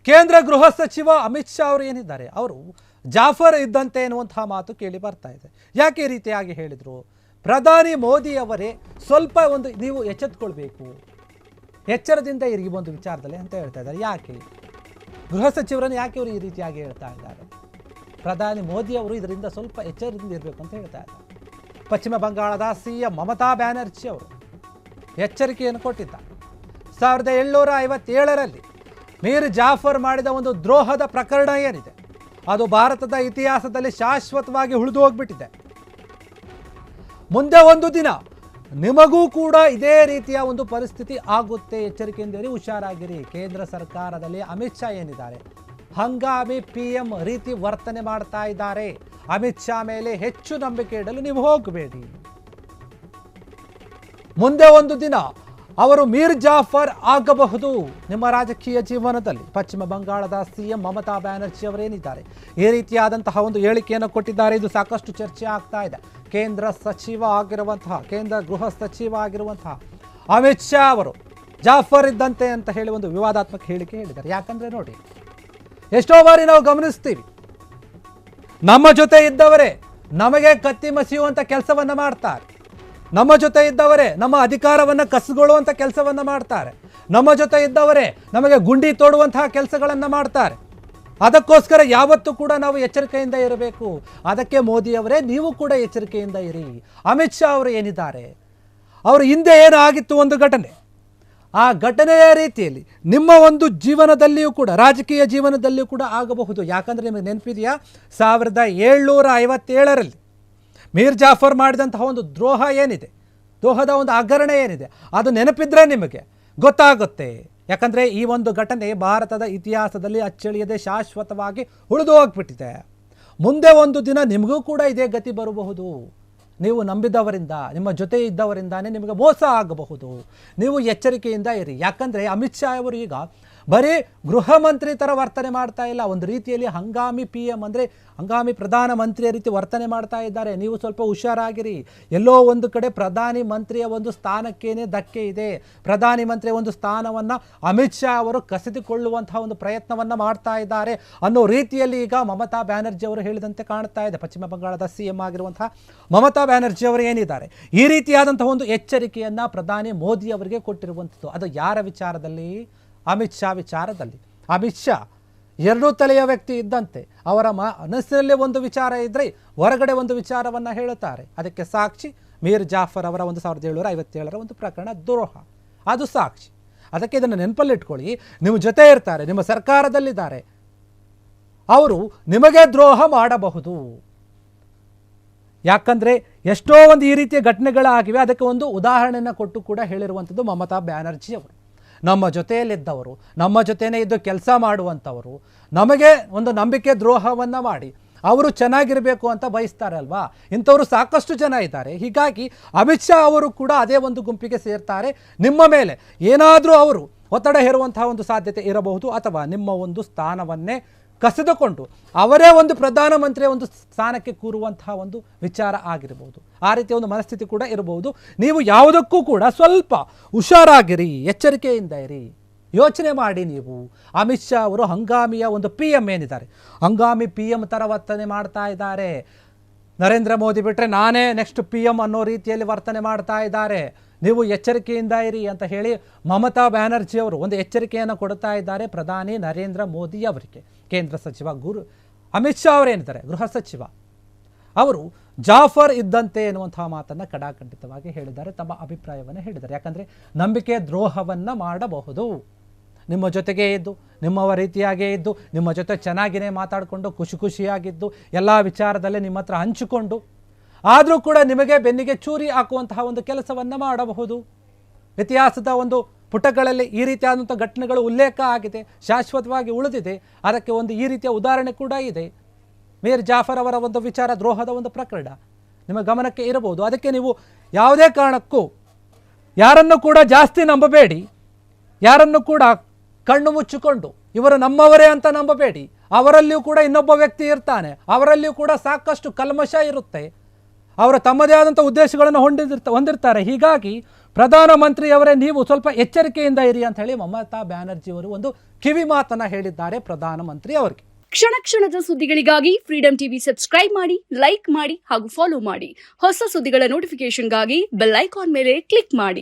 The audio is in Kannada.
ಕೇಂದ್ರ ಗೃಹ ಸಚಿವ ಅಮಿತ್ ಶಾ ಅವರು ಏನಿದ್ದಾರೆ, ಅವರು ಜಾಫರ್ ಇದ್ದಂತೆ ಎನ್ನುವಂತಹ ಮಾತು ಕೇಳಿ ಬರ್ತಾ ಇದೆ. ಯಾಕೆ ಈ ರೀತಿಯಾಗಿ ಹೇಳಿದರು? ಪ್ರಧಾನಿ ಮೋದಿ ಅವರೇ ಸ್ವಲ್ಪ ನೀವು ಎಚ್ಚೆತ್ತುಕೊಳ್ಬೇಕು, ಎಚ್ಚರದಿಂದ ಇರಿ ಒಂದು ವಿಚಾರದಲ್ಲಿ ಅಂತ ಹೇಳ್ತಾ ಇದ್ದಾರೆ. ಯಾಕೆ ಗೃಹ ಸಚಿವರನ್ನು ಯಾಕೆ ಅವರು ಈ ರೀತಿಯಾಗಿ ಹೇಳ್ತಾ ಇದ್ದಾರೆ? ಪ್ರಧಾನಿ ಮೋದಿ ಅವರು ಇದರಿಂದ ಸ್ವಲ್ಪ ಎಚ್ಚರದಿಂದ ಇರಬೇಕು ಅಂತ ಹೇಳ್ತಾ ಇದ್ದಾರೆ. ಪಶ್ಚಿಮ ಬಂಗಾಳದ ಸಿಎಂ ಮಮತಾ ಬ್ಯಾನರ್ಜಿ ಅವರು ಎಚ್ಚರಿಕೆಯನ್ನು ಕೊಟ್ಟಿದ್ದಾರೆ. 1757ರಲ್ಲಿ ಮೀರ್ ಜಾಫರ್ ಮಾಡಿದ ಒಂದು ದ್ರೋಹದ ಪ್ರಕರಣ ಏನಿದೆ, ಅದು ಭಾರತದ ಇತಿಹಾಸದಲ್ಲಿ ಶಾಶ್ವತವಾಗಿ ಉಳಿದು ಹೋಗ್ಬಿಟ್ಟಿದೆ. ಮುಂದೆ ಒಂದು ದಿನ ನಿಮಗೂ ಕೂಡ ಇದೇ ರೀತಿಯ ಒಂದು ಪರಿಸ್ಥಿತಿ ಆಗುತ್ತೆ. ಎಚ್ಚರಿಕೆಯಿಂದಿರಿ, ಹುಷಾರಾಗಿರಿ. ಕೇಂದ್ರ ಸರ್ಕಾರದಲ್ಲಿ ಅಮಿತ್ ಶಾ ಏನಿದ್ದಾರೆ, ಹಂಗಾಮಿ PM ರೀತಿ ವರ್ತನೆ ಮಾಡ್ತಾ ಇದ್ದಾರೆ. ಅಮಿತ್ ಶಾ ಮೇಲೆ ಹೆಚ್ಚು ನಂಬಿಕೆ ಇಡಲು ನೀವು ಹೋಗಬೇಡಿ. ಮುಂದೆ ಒಂದು ದಿನ ಅವರು ಮೀರ್ ಜಾಫರ್ ಆಗಬಹುದು ನಿಮ್ಮ ರಾಜಕೀಯ ಜೀವನದಲ್ಲಿ. ಪಶ್ಚಿಮ ಬಂಗಾಳದ ಸಿಎಂ ಮಮತಾ ಬ್ಯಾನರ್ಜಿ ಅವರೇನಿದ್ದಾರೆ, ಈ ರೀತಿಯಾದಂತಹ ಒಂದು ಹೇಳಿಕೆಯನ್ನು ಕೊಟ್ಟಿದ್ದಾರೆ. ಇದು ಸಾಕಷ್ಟು ಚರ್ಚೆ ಆಗ್ತಾ ಇದೆ. ಕೇಂದ್ರ ಗೃಹ ಸಚಿವ ಆಗಿರುವಂತಹ ಅಮಿತ್ ಶಾ ಅವರು ಜಾಫರ್ ಇದ್ದಂತೆ ಅಂತ ಹೇಳಿ ಒಂದು ವಿವಾದಾತ್ಮಕ ಹೇಳಿಕೆ ಹೇಳಿದ್ದಾರೆ. ಯಾಕಂದ್ರೆ ನೋಡಿ, ಎಷ್ಟೋ ಬಾರಿ ನಾವು ಗಮನಿಸ್ತೀವಿ, ನಮ್ಮ ಜೊತೆ ಇದ್ದವರೇ ನಮಗೆ ಕತ್ತಿ ಮಸಿಯುವಂಥ ಕೆಲಸವನ್ನು ಮಾಡ್ತಾರೆ. ನಮ್ಮ ಜೊತೆ ಇದ್ದವರೇ ನಮ್ಮ ಅಧಿಕಾರವನ್ನು ಕಸಿಗೊಳ್ಳುವಂಥ ಕೆಲಸವನ್ನು ಮಾಡ್ತಾರೆ. ನಮ್ಮ ಜೊತೆ ಇದ್ದವರೇ ನಮಗೆ ಗುಂಡಿ ತೋಡುವಂತಹ ಕೆಲಸಗಳನ್ನು ಮಾಡ್ತಾರೆ. ಅದಕ್ಕೋಸ್ಕರ ಯಾವತ್ತೂ ಕೂಡ ನಾವು ಎಚ್ಚರಿಕೆಯಿಂದ ಇರಬೇಕು. ಅದಕ್ಕೆ ಮೋದಿ ಅವರೇ ನೀವು ಕೂಡ ಎಚ್ಚರಿಕೆಯಿಂದ ಇರಿ. ಅಮಿತ್ ಶಾ ಅವರು ಏನಿದ್ದಾರೆ, ಅವರು ಹಿಂದೆ ಏನು ಆಗಿತ್ತು ಒಂದು ಘಟನೆ, ಆ ಘಟನೆಯ ರೀತಿಯಲ್ಲಿ ನಿಮ್ಮ ಒಂದು ಜೀವನದಲ್ಲಿಯೂ ಕೂಡ, ರಾಜಕೀಯ ಜೀವನದಲ್ಲಿಯೂ ಕೂಡ ಆಗಬಹುದು. ಯಾಕಂದರೆ ನಿಮಗೆ ನೆನಪಿದೆಯಾ, 1757ರಲ್ಲಿ ಮೀರ್ ಜಾಫರ್ ಮಾಡಿದಂತಹ ಒಂದು ದ್ರೋಹದ ಒಂದು ಹಗರಣ ಏನಿದೆ, ಅದು ನೆನಪಿದ್ರೆ ನಿಮಗೆ ಗೊತ್ತಾಗುತ್ತೆ. ಯಾಕಂದರೆ ಈ ಒಂದು ಘಟನೆ ಭಾರತದ ಇತಿಹಾಸದಲ್ಲಿ ಅಚ್ಚಳಿಯದೆ ಶಾಶ್ವತವಾಗಿ ಉಳಿದು ಹೋಗ್ಬಿಟ್ಟಿದೆ. ಮುಂದೆ ಒಂದು ದಿನ ನಿಮಗೂ ಕೂಡ ಇದೇ ಗತಿ ಬರಬಹುದು. ನೀವು ನಂಬಿದವರಿಂದ, ನಿಮ್ಮ ಜೊತೆ ಇದ್ದವರಿಂದಾನೇ ನಿಮಗೆ ಮೋಸ ಆಗಬಹುದು. ನೀವು ಎಚ್ಚರಿಕೆಯಿಂದ ಇರಿ. ಯಾಕಂದರೆ ಅಮಿತ್ ಶಾ ಅವರು ಈಗ ಬರೀ ಗೃಹ ಮಂತ್ರಿ ಥರ ವರ್ತನೆ ಮಾಡ್ತಾ ಇಲ್ಲ, ಒಂದು ರೀತಿಯಲ್ಲಿ ಹಂಗಾಮಿ PM ಅಂದರೆ ಹಂಗಾಮಿ ಪ್ರಧಾನಮಂತ್ರಿಯ ರೀತಿ ವರ್ತನೆ ಮಾಡ್ತಾ ಇದ್ದಾರೆ. ನೀವು ಸ್ವಲ್ಪ ಹುಷಾರಾಗಿರಿ. ಎಲ್ಲೋ ಒಂದು ಕಡೆ ಪ್ರಧಾನಿ ಮಂತ್ರಿಯ ಒಂದು ಸ್ಥಾನಕ್ಕೇನೆ ಧಕ್ಕೆ ಇದೆ. ಪ್ರಧಾನಿ ಮಂತ್ರಿಯ ಒಂದು ಸ್ಥಾನವನ್ನು ಅಮಿತ್ ಶಾ ಅವರು ಕಸಿದುಕೊಳ್ಳುವಂತಹ ಒಂದು ಪ್ರಯತ್ನವನ್ನು ಮಾಡ್ತಾ ಇದ್ದಾರೆ ಅನ್ನೋ ರೀತಿಯಲ್ಲಿ ಈಗ ಮಮತಾ ಬ್ಯಾನರ್ಜಿ ಅವರು ಹೇಳಿದಂತೆ ಕಾಣ್ತಾ ಇದೆ. ಪಶ್ಚಿಮ ಬಂಗಾಳದ CM ಆಗಿರುವಂತಹ ಮಮತಾ ಬ್ಯಾನರ್ಜಿ ಅವರು ಏನಿದ್ದಾರೆ, ಈ ರೀತಿಯಾದಂತಹ ಒಂದು ಎಚ್ಚರಿಕೆಯನ್ನು ಪ್ರಧಾನಿ ಮೋದಿ ಅವರಿಗೆ ಕೊಟ್ಟಿರುವಂಥದ್ದು. ಅದು ಯಾರ ವಿಚಾರದಲ್ಲಿ? ಅಮಿತ್ ಶಾ ವಿಚಾರದಲ್ಲಿ. ಅಮಿತ್ ಶಾ ಎರಡೂ ತಲೆಯ ವ್ಯಕ್ತಿ ಇದ್ದಂತೆ. ಅವರ ಮನಸ್ಸಿನಲ್ಲಿ ಒಂದು ವಿಚಾರ ಇದ್ದರೆ ಹೊರಗಡೆ ಒಂದು ವಿಚಾರವನ್ನು ಹೇಳುತ್ತಾರೆ. ಅದಕ್ಕೆ ಸಾಕ್ಷಿ ಮೀರ್ ಜಾಫರ್ ಅವರ 1757ರ ಒಂದು ಪ್ರಕರಣ ದ್ರೋಹ, ಅದು ಸಾಕ್ಷಿ. ಅದಕ್ಕೆ ಇದನ್ನು ನೆನಪಲ್ಲಿಟ್ಕೊಳ್ಳಿ. ನಿಮ್ಮ ಜೊತೆ ಇರ್ತಾರೆ, ನಿಮ್ಮ ಸರ್ಕಾರದಲ್ಲಿದ್ದಾರೆ, ಅವರು ನಿಮಗೆ ದ್ರೋಹ ಮಾಡಬಹುದು. ಯಾಕಂದರೆ ಎಷ್ಟೋ ಒಂದು ಈ ರೀತಿಯ ಘಟನೆಗಳಾಗಿವೆ. ಅದಕ್ಕೆ ಒಂದು ಉದಾಹರಣೆಯನ್ನು ಕೊಟ್ಟು ಕೂಡ ಹೇಳಿರುವಂಥದ್ದು ಮಮತಾ ಬ್ಯಾನರ್ಜಿ ಅವರು. ನಮ್ಮ ಜೊತೆಯಲ್ಲಿದ್ದವರು, ನಮ್ಮ ಜೊತೆಯೇ ಇದ್ದು ಕೆಲಸ ಮಾಡುವಂಥವರು ನಮಗೆ ಒಂದು ನಂಬಿಕೆ ದ್ರೋಹವನ್ನು ಮಾಡಿ ಅವರು ಚೆನ್ನಾಗಿರಬೇಕು ಅಂತ ಬಯಸ್ತಾರೆ ಅಲ್ವಾ. ಇಂಥವರು ಸಾಕಷ್ಟು ಜನ ಇದ್ದಾರೆ. ಹೀಗಾಗಿ ಅಮಿತ್ ಶಾ ಅವರು ಕೂಡ ಅದೇ ಒಂದು ಗುಂಪಿಗೆ ಸೇರ್ತಾರೆ. ನಿಮ್ಮ ಮೇಲೆ ಏನಾದರೂ ಅವರು ಒತ್ತಡ ಹೇರುವಂತಹ ಒಂದು ಸಾಧ್ಯತೆ ಇರಬಹುದು, ಅಥವಾ ನಿಮ್ಮ ಒಂದು ಸ್ಥಾನವನ್ನೇ ಕಸಿದುಕೊಂಡು ಅವರೇ ಒಂದು ಪ್ರಧಾನಮಂತ್ರಿಯ ಒಂದು ಸ್ಥಾನಕ್ಕೆ ಕೂರುವಂತಹ ಒಂದು ವಿಚಾರ ಆಗಿರಬಹುದು. ಆ ರೀತಿಯ ಒಂದು ಮನಸ್ಥಿತಿ ಕೂಡ ಇರಬಹುದು. ನೀವು ಯಾವುದಕ್ಕೂ ಕೂಡ ಸ್ವಲ್ಪ ಹುಷಾರಾಗಿರಿ, ಎಚ್ಚರಿಕೆಯಿಂದ ಇರಿ, ಯೋಚನೆ ಮಾಡಿ. ನೀವು ಅಮಿತ್ ಶಾ ಅವರು ಹಂಗಾಮಿಯ ಒಂದು PM ಏನಿದ್ದಾರೆ, ಹಂಗಾಮಿ PM ಥರ ವರ್ತನೆ ಮಾಡ್ತಾ ಇದ್ದಾರೆ. ನರೇಂದ್ರ ಮೋದಿ ಬಿಟ್ಟರೆ ನಾನೇ ನೆಕ್ಸ್ಟ್ PM ಅನ್ನೋ ರೀತಿಯಲ್ಲಿ ವರ್ತನೆ ಮಾಡ್ತಾ ಇದ್ದಾರೆ. ನೀವು ಎಚ್ಚರಿಕೆಯಿಂದ ಇರಿ ಅಂತ ಹೇಳಿ ಮಮತಾ ಬ್ಯಾನರ್ಜಿ ಅವರು ಒಂದು ಎಚ್ಚರಿಕೆಯನ್ನು ಕೊಡ್ತಾ ಇದ್ದಾರೆ ಪ್ರಧಾನಿ ನರೇಂದ್ರ ಮೋದಿ ಅವರಿಗೆ. ಕೇಂದ್ರ ಸಚಿವ ಅಮಿತ್ ಶಾ ಅವರೇನಿದ್ದಾರೆ, ಗೃಹ ಸಚಿವ, ಅವರು ಜಾಫರ್ ಇದ್ದಂತೆ ಎನ್ನುವಂತಹ ಮಾತನ್ನು ಕಡಾಖಂಡಿತವಾಗಿ ಹೇಳಿದ್ದಾರೆ. ತಮ್ಮ ಅಭಿಪ್ರಾಯವನ್ನು ಹೇಳಿದ್ದಾರೆ. ಯಾಕಂದರೆ ನಂಬಿಕೆ ದ್ರೋಹವನ್ನು ಮಾಡಬಹುದು. ನಿಮ್ಮ ಜೊತೆಗೆ ಇದ್ದು, ನಿಮ್ಮವ ರೀತಿಯಾಗೇ ಇದ್ದು, ನಿಮ್ಮ ಜೊತೆ ಚೆನ್ನಾಗಿಯೇ ಮಾತಾಡಿಕೊಂಡು ಖುಷಿಯಾಗಿದ್ದು, ಎಲ್ಲ ವಿಚಾರದಲ್ಲೇ ನಿಮ್ಮ ಹತ್ರ ಹಂಚಿಕೊಂಡು, ಆದರೂ ಕೂಡ ನಿಮಗೆ ಬೆನ್ನಿಗೆ ಚೂರಿ ಹಾಕುವಂತಹ ಒಂದು ಕೆಲಸವನ್ನು ಮಾಡಬಹುದು. ಇತಿಹಾಸದ ಒಂದು ಪುಟಗಳಲ್ಲಿ ಈ ರೀತಿಯಾದಂಥ ಘಟನೆಗಳು ಉಲ್ಲೇಖ ಆಗಿದೆ, ಶಾಶ್ವತವಾಗಿ ಉಳಿದಿದೆ. ಅದಕ್ಕೆ ಒಂದು ಈ ರೀತಿಯ ಉದಾಹರಣೆ ಕೂಡ ಇದೆ. ಮೀರ್ ಜಾಫರ್ ಅವರ ಒಂದು ವಿಚಾರ, ದ್ರೋಹದ ಒಂದು ಪ್ರಕರಣ ನಿಮ್ಮ ಗಮನಕ್ಕೆ ಇರಬಹುದು. ಅದಕ್ಕೆ ನೀವು ಯಾವುದೇ ಕಾರಣಕ್ಕೂ ಯಾರನ್ನು ಕೂಡ ಜಾಸ್ತಿ ನಂಬಬೇಡಿ. ಯಾರನ್ನು ಕೂಡ ಕಣ್ಣು ಮುಚ್ಚಿಕೊಂಡು ಇವರು ನಮ್ಮವರೇ ಅಂತ ನಂಬಬೇಡಿ. ಅವರಲ್ಲಿಯೂ ಕೂಡ ಇನ್ನೊಬ್ಬ ವ್ಯಕ್ತಿ ಇರ್ತಾನೆ, ಅವರಲ್ಲಿಯೂ ಕೂಡ ಸಾಕಷ್ಟು ಕಲ್ಮಶ ಇರುತ್ತೆ. ಅವರ ತಮ್ಮದೇ ಆದಂಥ ಉದ್ದೇಶಗಳನ್ನು ಹೊಂದಿರ್ತಾರೆ. ಹೀಗಾಗಿ ಪ್ರಧಾನಮಂತ್ರಿಯವರೇ ನೀವು ಸ್ವಲ್ಪ ಎಚ್ಚರಿಕೆಯಿಂದ ಇರಿ ಅಂತ ಹೇಳಿ ಮಮತಾ ಬ್ಯಾನರ್ಜಿ ಅವರು ಒಂದು ಕಿವಿ ಮಾತನ್ನ ಹೇಳಿದ್ದಾರೆ ಪ್ರಧಾನಮಂತ್ರಿ ಅವರಿಗೆ. ಕ್ಷಣ ಕ್ಷಣದ ಸುದ್ದಿಗಳಿಗಾಗಿ ಫ್ರೀಡಂ ಟಿವಿ ಸಬ್ಸ್ಕ್ರೈಬ್ ಮಾಡಿ, ಲೈಕ್ ಮಾಡಿ ಹಾಗೂ ಫಾಲೋ ಮಾಡಿ. ಹೊಸ ಸುದ್ದಿಗಳ ನೋಟಿಫಿಕೇಶನ್ಗಾಗಿ ಬೆಲ್ ಐಕಾನ್ ಮೇಲೆ ಕ್ಲಿಕ್ ಮಾಡಿ.